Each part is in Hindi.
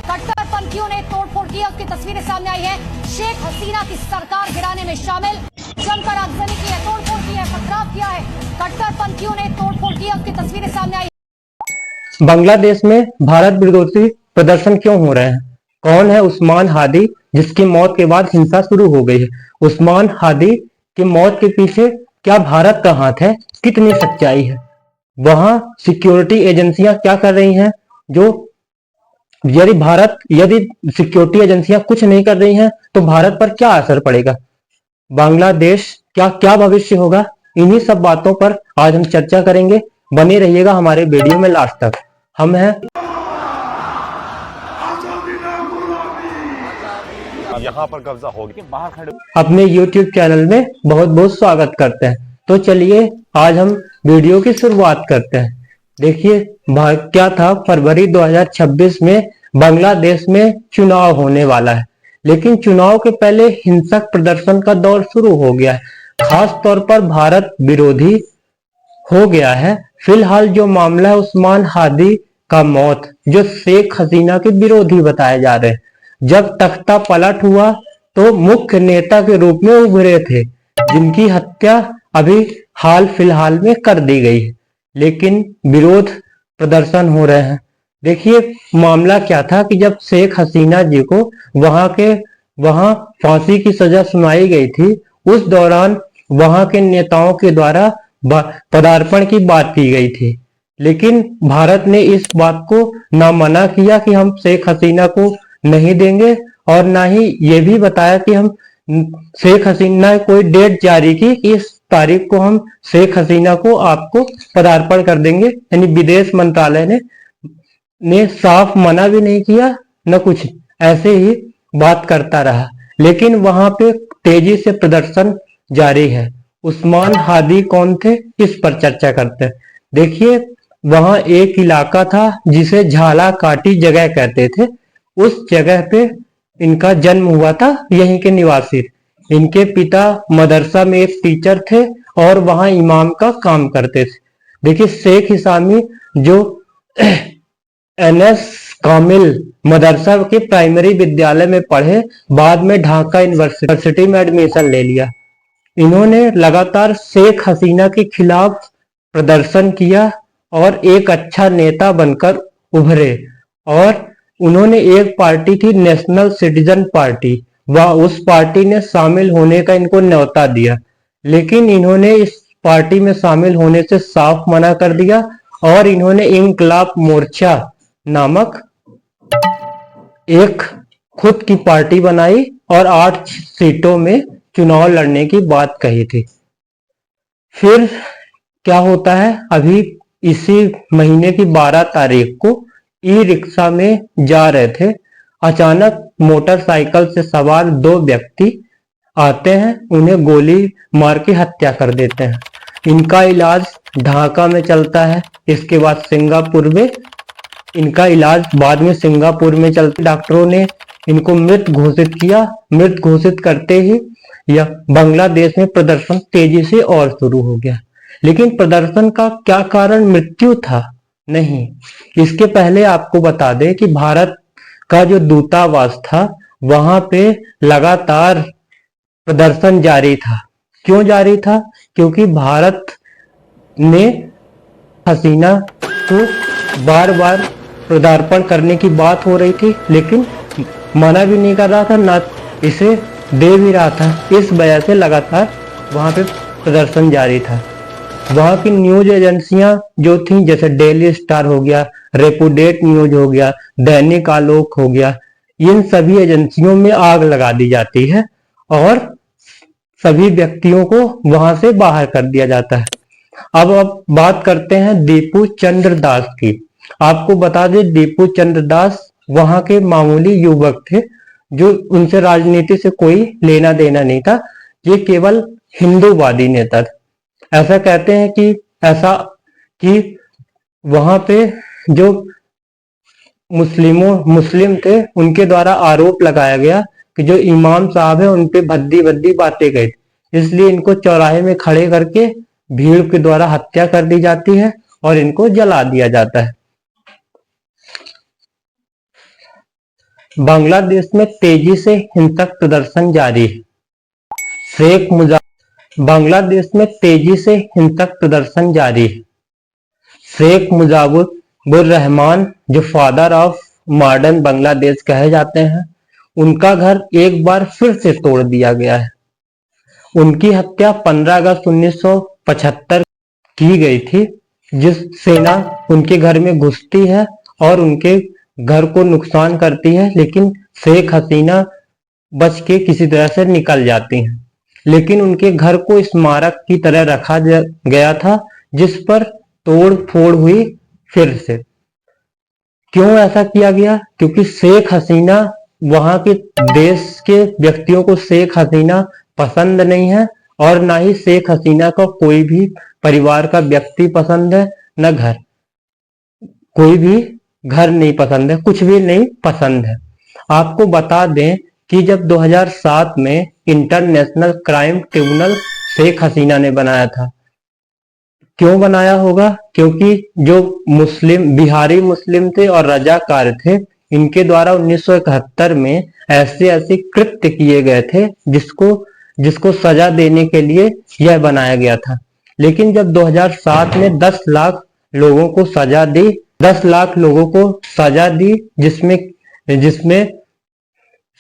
कट्टरपंथियों ने तोड़फोड़ की, उसकी तस्वीरें सामने आई है। शेख हसीना की सरकार गिराने में शामिल, जमकर आगजनी की है, तोड़फोड़ की है, पथराव किया है। कट्टरपंथियों ने तोड़फोड़ की, उसकी तस्वीरें सामने आई। बांग्लादेश में भारत विरोधी प्रदर्शन क्यों हो रहे हैं? कौन है उस्मान हादी जिसकी मौत के बाद हिंसा शुरू हो गई है? उस्मान हादी की मौत के पीछे क्या भारत का हाथ है? कितनी सच्चाई है? वहां सिक्योरिटी एजेंसियां क्या कर रही हैं? जो यदि सिक्योरिटी एजेंसियां कुछ नहीं कर रही हैं तो भारत पर क्या असर पड़ेगा? बांग्लादेश क्या क्या भविष्य होगा? इन्हीं सब बातों पर आज हम चर्चा करेंगे। बने रहिएगा हमारे वीडियो में लास्ट तक। हम हैं यहाँ पर कब्जा हो गया, बाहर खड़े अपने YouTube चैनल में बहुत बहुत स्वागत करते हैं। तो चलिए आज हम वीडियो की शुरुआत करते हैं। देखिए क्या था, फरवरी 2026 में बांग्लादेश में चुनाव होने वाला है, लेकिन चुनाव के पहले हिंसक प्रदर्शन का दौर शुरू हो गया है। खास तौर पर भारत विरोधी हो गया है। फिलहाल जो मामला है उस्मान हादी का मौत, जो शेख हसीना के विरोधी बताए जा रहे हैं। जब तख्ता पलट हुआ तो मुख्य नेता के रूप में उभरे थे, जिनकी हत्या अभी हाल फिलहाल में कर दी गई है, लेकिन विरोध प्रदर्शन हो रहे हैं। देखिए मामला क्या था कि जब शेख हसीना जी को वहां फांसी की सजा सुनाई गई थी, उस दौरान वहां के नेताओं के द्वारा पदार्पण की बात की गई थी, लेकिन भारत ने इस बात को ना मना किया कि हम शेख हसीना को नहीं देंगे, और ना ही ये भी बताया कि हम शेख हसीना कोई डेट जारी की कि इस तारीख को हम शेख हसीना को आपको पदार्पण कर देंगे। यानी विदेश मंत्रालय ने साफ मना भी नहीं किया, न कुछ, ऐसे ही बात करता रहा। लेकिन वहां पे तेजी से प्रदर्शन जारी है। उस्मान हादी कौन थे, इस पर चर्चा करते हैं। देखिए वहां एक इलाका था जिसे झाला काटी जगह कहते थे। उस जगह पे इनका जन्म हुआ था, यहीं के निवासी। इनके पिता मदरसा में एक टीचर थे और वहां इमाम का काम करते थे। देखिए शेख हिसामी जो NS कामिल मदरसा के प्राइमरी विद्यालय में पढ़े, बाद में ढाका यूनिवर्सिटी में एडमिशन ले लिया। इन्होंने लगातार शेख हसीना के खिलाफ प्रदर्शन किया और एक अच्छा नेता बनकर उभरे। और उन्होंने एक पार्टी थी नेशनल सिटीजन पार्टी, उस पार्टी ने शामिल होने का इनको न्योता दिया, लेकिन इन्होंने इस पार्टी में शामिल होने से साफ मना कर दिया और इन्होंने इंकलाब मोर्चा नामक एक खुद की पार्टी बनाई और 8 सीटों में चुनाव लड़ने की बात कही थी। फिर क्या होता है, अभी इसी महीने की 12 तारीख को ई रिक्शा में जा रहे थे, अचानक मोटरसाइकिल से सवार 2 व्यक्ति आते हैं, उन्हें गोली मार के हत्या कर देते हैं। इनका इलाज ढाका में चलता है, इसके बाद सिंगापुर में इनका इलाज बाद में सिंगापुर में चलते, डॉक्टरों ने इनको मृत घोषित किया। मृत घोषित करते ही यह बांग्लादेश में प्रदर्शन तेजी से और शुरू हो गया। लेकिन प्रदर्शन का क्या कारण मृत्यु था? नहीं, इसके पहले आपको बता दें कि भारत का जो दूतावास था वहां पे लगातार प्रदर्शन जारी था। क्यों जारी था? क्योंकि भारत ने हसीना को बार बार पदार्पण करने की बात हो रही थी, लेकिन मना भी नहीं कर रहा था, ना इसे दे भी रहा था। इस वजह से लगातार वहां पे प्रदर्शन जारी था। वहां की न्यूज एजेंसियां जो थी, जैसे डेली स्टार हो गया, रेपुडेट न्यूज हो गया, दैनिक आलोक हो गया, इन सभी एजेंसियों में आग लगा दी जाती है और सभी व्यक्तियों को वहां से बाहर कर दिया जाता है। अब बात करते हैं दीपू चंद्र दास की। आपको बता दें दीपू चंद्र दास वहां के मामूली युवक थे, जो उनसे राजनीति से कोई लेना देना नहीं था। ये केवल हिंदूवादी नेता थे। ऐसा कहते हैं कि वहां पे जो मुस्लिम थे, उनके द्वारा आरोप लगाया गया कि जो इमाम साहब है उन पे भद्दी भद्दी बातें गई, इसलिए इनको चौराहे में खड़े करके भीड़ के द्वारा हत्या कर दी जाती है और इनको जला दिया जाता है। बांग्लादेश में तेजी से हिंसक प्रदर्शन जारी है। बांग्लादेश में तेजी से हिंसक प्रदर्शन जारी है। शेख मुजीबुर रहमान, जो फादर ऑफ मॉडर्न बांग्लादेश कहे जाते हैं, उनका घर एक बार फिर से तोड़ दिया गया है। उनकी हत्या 15 अगस्त 1975 की गई थी, जिस सेना उनके घर में घुसती है और उनके घर को नुकसान करती है, लेकिन शेख हसीना बच के किसी तरह से निकल जाती हैं। लेकिन उनके घर को स्मारक की तरह रखा गया था, जिस पर तोड़ फोड़ हुई फिर से। क्यों ऐसा किया गया? क्योंकि शेख हसीना, वहां के देश के व्यक्तियों को शेख हसीना पसंद नहीं है, और ना ही शेख हसीना का कोई भी परिवार का व्यक्ति पसंद है, न घर, कोई भी घर नहीं पसंद है, कुछ भी नहीं पसंद है। आपको बता दें कि जब 2007 में international crime tribunal Sheikh Hasina ने बनाया था। क्यों बनाया होगा? क्योंकि जो बिहारी मुस्लिम थे और रजाकार थे, इनके द्वारा 1971 में ऐसे कृत्य किए गए थे जिसको सजा देने के लिए यह बनाया गया था। लेकिन जब 2007 में 10 लाख लोगों को सजा दी, 10 लाख लोगों को सजा दी, जिसमें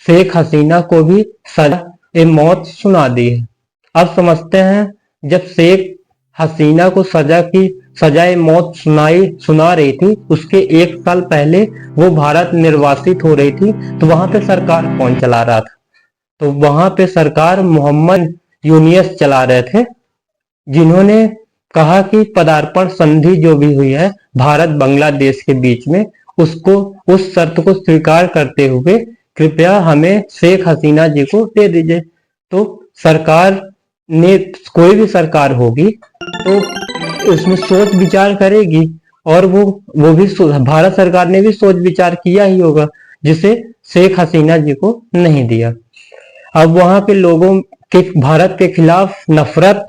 शेख हसीना को भी सजा मौत सुना दी है। अब समझते हैं, जब शेख हसीना को सजाए मौत सुना रही थी, उसके 1 साल पहले वो भारत निर्वासित हो रही थी, तो वहां पे सरकार कौन चला रहा था? तो वहां पे सरकार मोहम्मद यूनिस चला रहे थे, जिन्होंने कहा कि पदार्पण संधि जो भी हुई है भारत बांग्लादेश के बीच में, उस शर्त को स्वीकार करते हुए कृपया हमें शेख हसीना जी को दे दीजिए। तो सरकार ने, कोई भी सरकार होगी तो उसमें सोच विचार करेगी, और वो भी भारत सरकार ने भी सोच विचार किया ही होगा, जिसे शेख हसीना जी को नहीं दिया। अब वहां के लोगों के भारत के खिलाफ नफरत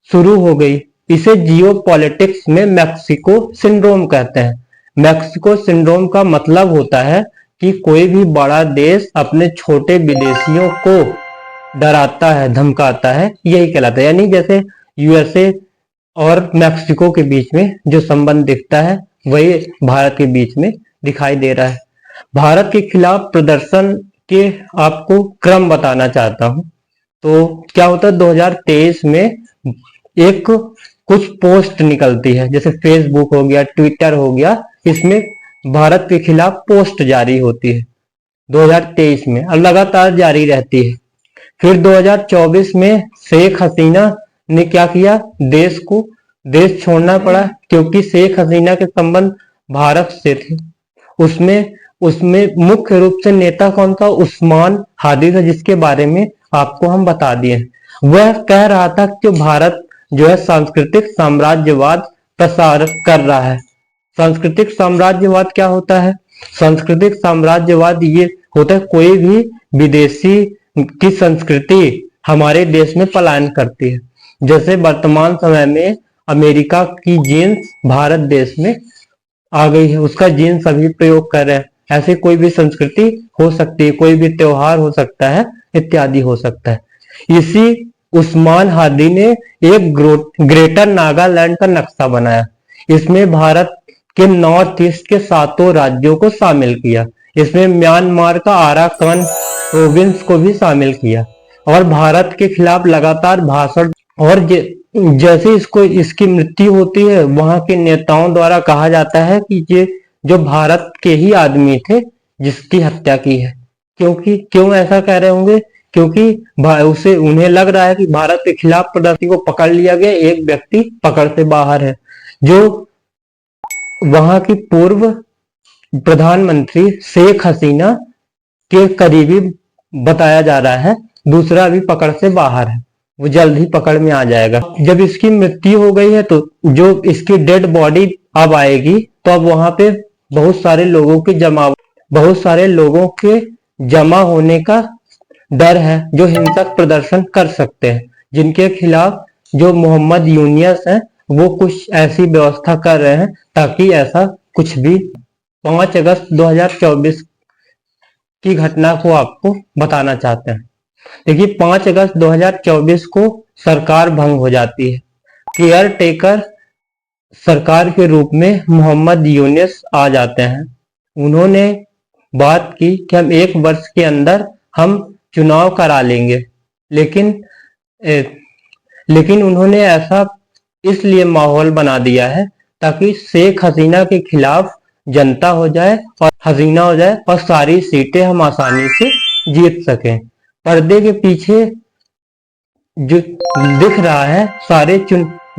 शुरू हो गई। इसे जियो पॉलिटिक्स में मैक्सिको सिंड्रोम कहते हैं। मैक्सिको सिंड्रोम का मतलब होता है कि कोई भी बड़ा देश अपने छोटे विदेशियों को डराता है, धमकाता है, यही कहलाता है। यानी जैसे यूएसए और मैक्सिको के बीच में जो संबंध दिखता है, वही भारत के बीच में दिखाई दे रहा है। भारत के खिलाफ प्रदर्शन के आपको क्रम बताना चाहता हूं। तो क्या होता है, 2023 में कुछ पोस्ट निकलती है, जैसे फेसबुक हो गया, ट्विटर हो गया, इसमें भारत के खिलाफ पोस्ट जारी होती है 2023 में, और लगातार जारी रहती है। फिर 2024 में शेख हसीना ने क्या किया, देश छोड़ना पड़ा, क्योंकि शेख हसीना के संबंध भारत से थे। उसमें मुख्य रूप से नेता कौन था? उस्मान हादी था, जिसके बारे में आपको हम बता दिए। वह कह रहा था कि भारत जो है सांस्कृतिक साम्राज्यवाद प्रसार कर रहा है। सांस्कृतिक साम्राज्यवाद क्या होता है? सांस्कृतिक साम्राज्यवाद ये होता है, कोई भी विदेशी की संस्कृति हमारे देश में पलायन करती है। जैसे वर्तमान समय में अमेरिका की जीन्स भारत देश में आ गई है, उसका जीन्स अभी प्रयोग कर रहे हैं। ऐसे कोई भी संस्कृति हो सकती है, कोई भी त्योहार हो सकता है, इत्यादि हो सकता है। इसी उस्मान हादी ने एक ग्रेटर नागालैंड का नक्शा बनाया। इसमें भारत के नॉर्थ ईस्ट के 7 राज्यों को शामिल किया। इसमें म्यांमार का अराकान प्रोविंस को भी शामिल किया, और भारत के खिलाफ लगातार भाषण, और जैसे इसकी मृत्यु होती है, वहां के नेताओं द्वारा कहा जाता है कि ये जो भारत के ही आदमी थे जिसकी हत्या की है। क्यों ऐसा कह रहे होंगे? क्योंकि उन्हें लग रहा है कि भारत के खिलाफ प्रदर्शन को पकड़ लिया गया, एक व्यक्ति पकड़ से बाहर है, जो वहां की पूर्व प्रधानमंत्री शेख हसीना के करीबी बताया जा रहा है। दूसरा भी पकड़ से बाहर है, वो जल्द ही पकड़ में आ जाएगा। जब इसकी मृत्यु हो गई है, तो जो इसकी डेड बॉडी अब आएगी, तो अब वहां पे बहुत सारे लोगों के जमा होने का डर है, जो हिंसक प्रदर्शन कर सकते हैं, जिनके खिलाफ जो मोहम्मद यूनिस है वो कुछ ऐसी व्यवस्था कर रहे हैं ताकि ऐसा कुछ भी 5 अगस्त 2024 की घटना को आपको बताना चाहते हैं। देखिए 5 अगस्त 2024 को सरकार भंग हो जाती है। केयर टेकर सरकार के रूप में मोहम्मद यूनिस आ जाते हैं। उन्होंने बात की कि हम 1 वर्ष के अंदर हम चुनाव करा लेंगे, लेकिन उन्होंने ऐसा इसलिए माहौल बना दिया है ताकि शेख हसीना के खिलाफ जनता हो जाए और सारी सीटें हम आसानी से जीत सकें। पर्दे के पीछे जो दिख रहा है,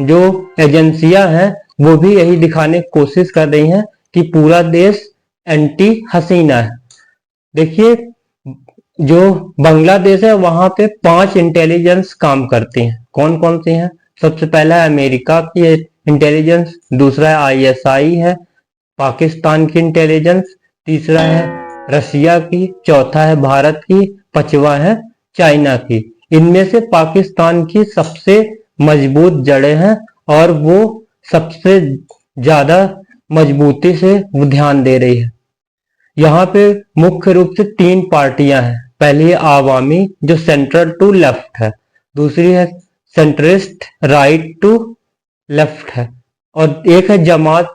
जो एजेंसियां हैं वो भी यही दिखाने की कोशिश कर रही हैं कि पूरा देश एंटी हसीना है। देखिए जो बांग्लादेश है वहां पे 5 इंटेलिजेंस काम करती हैं। कौन कौन सी हैं? सबसे पहला है अमेरिका की इंटेलिजेंस, दूसरा है आईएसआई है, पाकिस्तान की इंटेलिजेंस, तीसरा है रसिया की, चौथा है भारत की, पांचवा है चाइना की। इनमें से पाकिस्तान की सबसे मजबूत जड़ें हैं और वो सबसे ज्यादा मजबूती से वो ध्यान दे रही है। यहाँ पे मुख्य रूप से 3 पार्टियां हैं। पहली है आवामी जो सेंट्रल टू लेफ्ट है, दूसरी है सेंट्रिस्ट राइट टू लेफ्ट है, और एक है जमात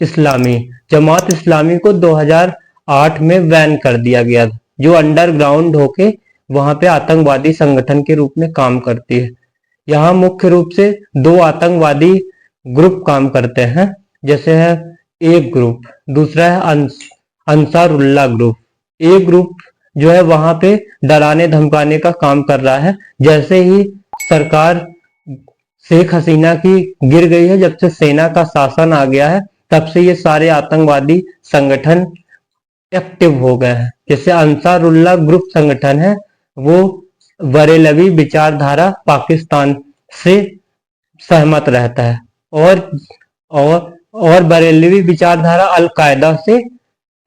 इस्लामी। जमात इस्लामी को 2008 में बैन कर दिया गया था, जो अंडरग्राउंड होके वहां पे आतंकवादी संगठन के रूप में काम करती है। यहाँ मुख्य रूप से 2 आतंकवादी ग्रुप काम करते हैं, जैसे है एक ग्रुप, दूसरा है अंसारुल्लाह ग्रुप। एक ग्रुप जो है वहां पे डराने धमकाने का काम कर रहा है। जैसे ही सरकार शेख हसीना की गिर गई है, जब से सेना का शासन आ गया है, तब से ये सारे आतंकवादी संगठन एक्टिव हो गए हैं। जैसे अंसारुल्लाह ग्रुप संगठन है वो बरेलवी विचारधारा पाकिस्तान से सहमत रहता है और बरेलवी विचारधारा अल-कायदा से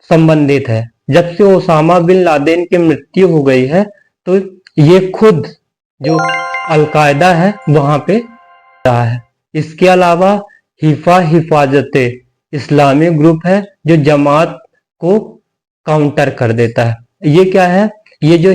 संबंधित है। जब से ओसामा बिन लादेन की मृत्यु हो गई है तो ये खुद जो अल-कायदा है वहां पे रहा है। इसके अलावा हिफाजते इस्लामी ग्रुप है जो जमात को काउंटर कर देता है। ये क्या है? ये जो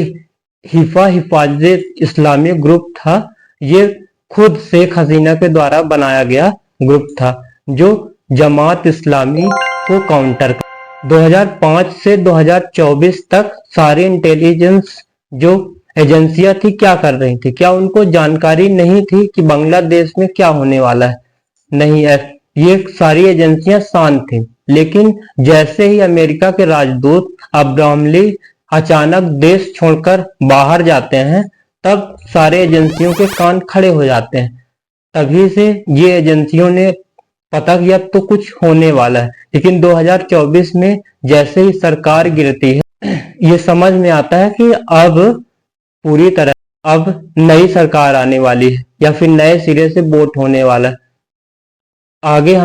हिफाजत इस्लामी ग्रुप था ये खुद शेख हसीना के द्वारा बनाया गया ग्रुप था जो जमात इस्लामी को काउंटर कर। 2005 से 2024 तक सारी इंटेलिजेंस जो एजेंसियां थी क्या कर रही थी? क्या उनको जानकारी नहीं थी कि बांग्लादेश में क्या होने वाला है? नहीं है, ये सारी एजेंसियां शांत थी। लेकिन जैसे ही अमेरिका के राजदूत अब्रामली अचानक देश छोड़कर बाहर जाते हैं तब सारे एजेंसियों के कान खड़े हो जाते हैं। तभी से ये एजेंसियों ने पता किया तो कुछ होने वाला है। लेकिन 2024 में जैसे ही सरकार गिरती है ये समझ में आता है कि अब पूरी तरह अब नई सरकार आने वाली है या फिर नए सिरे से वोट होने वाला है। आगे